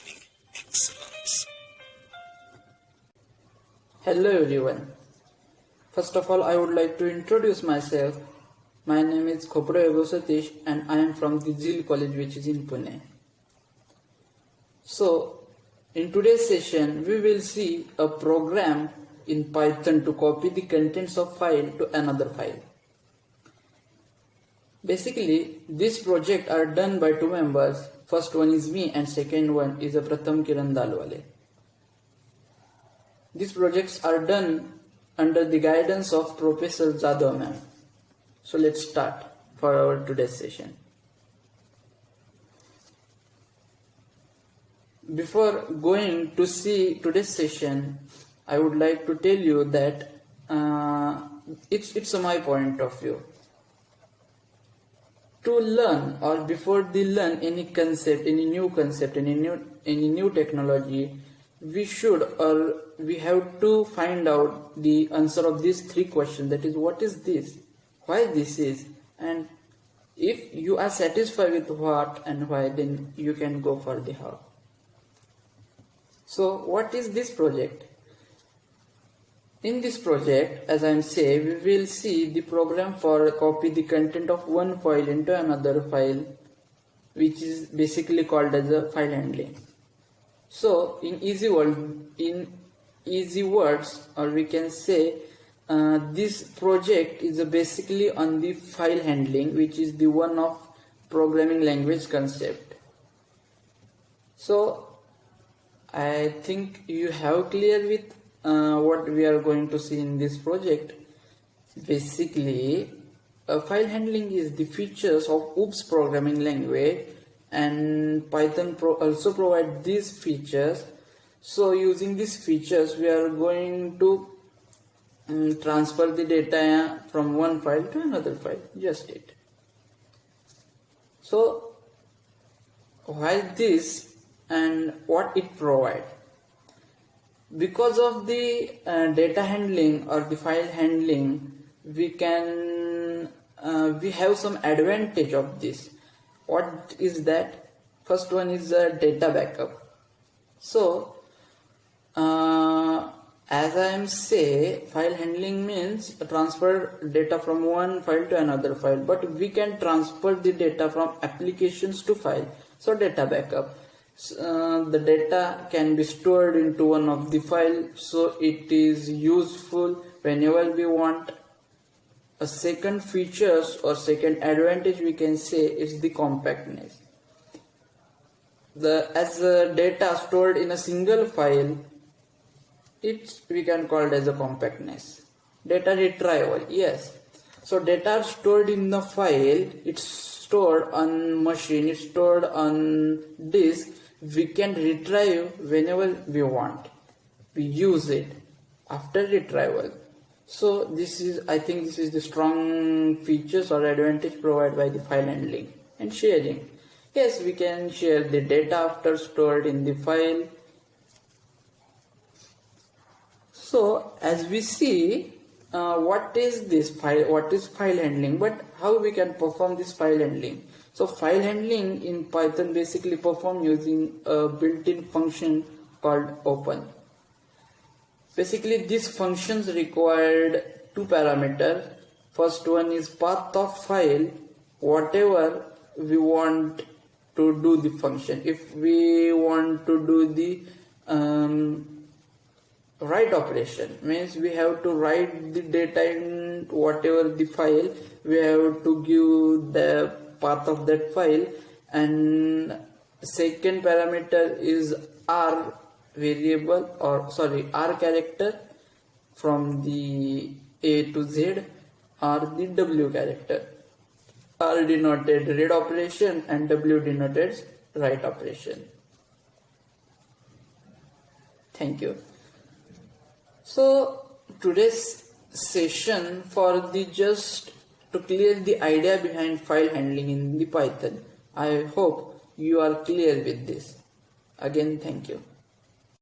learning excellence. Hello everyone. First of all, I would like to introduce myself. My name is Satish and I am from the Zeal college, which is in Pune. So, in today's session, we will see a program in Python to copy the contents of file to another file. Basically, this project are done by two members. First one is me and second one is a Pratham Kiran Dalwale. These projects are done under the guidance of Professor Jadhav ma'am. So let's start for our today's session. Before going to see today's session, I would like to tell you that it's my point of view. To learn or before they learn any concept, any new technology, we have to find out the answer of these three questions. That is, what is this, why this is, and if you are satisfied with what and why, then you can go for the how. So what is this project? In this project, as I am saying, we will see the program for copy the content of one file into another file, which is basically called as a file handling. So in easy words, or we can say this project is basically on the file handling, which is the one of programming language concept. So I think you have clear with what we are going to see in this project. Basically, file handling is the features of OOPS programming language, and Python also provide these features. So using these features, we are going to transfer the data from one file to another file. Just it. So why this and what it provides? Because of the data handling or the file handling, we have some advantage of this. What is that? First one is a data backup. So as I am say, file handling means transfer data from one file to another file, but we can transfer the data from applications to file. So data backup. The data can be stored into one of the files, so it is useful whenever we want. A second features or second advantage we can say is the compactness. As the data stored in a single file, we can call it as a compactness. Data retrieval, yes. So data stored in the file, it's stored on machine, it's stored on disk. We can retrieve whenever we want. We use it after retrieval. So I think this is the strong features or advantage provided by the file handling and sharing. Yes, we can share the data after stored in the file. So as we see, what is this file? What is file handling? But how we can perform this file handling? So file handling in Python basically perform using a built-in function called open. Basically, these functions required two parameters. First one is path of file, whatever we want to do the function. If we want to do the write operation, means we have to write the data in whatever the file, we have to give the path of that file, and second parameter is R variable or R character from the A to Z, or the W character. R denoted read operation and W denoted write operation. Thank you. So today's session for the just to clear the idea behind file handling in the Python. I hope you are clear with this. Again, thank you.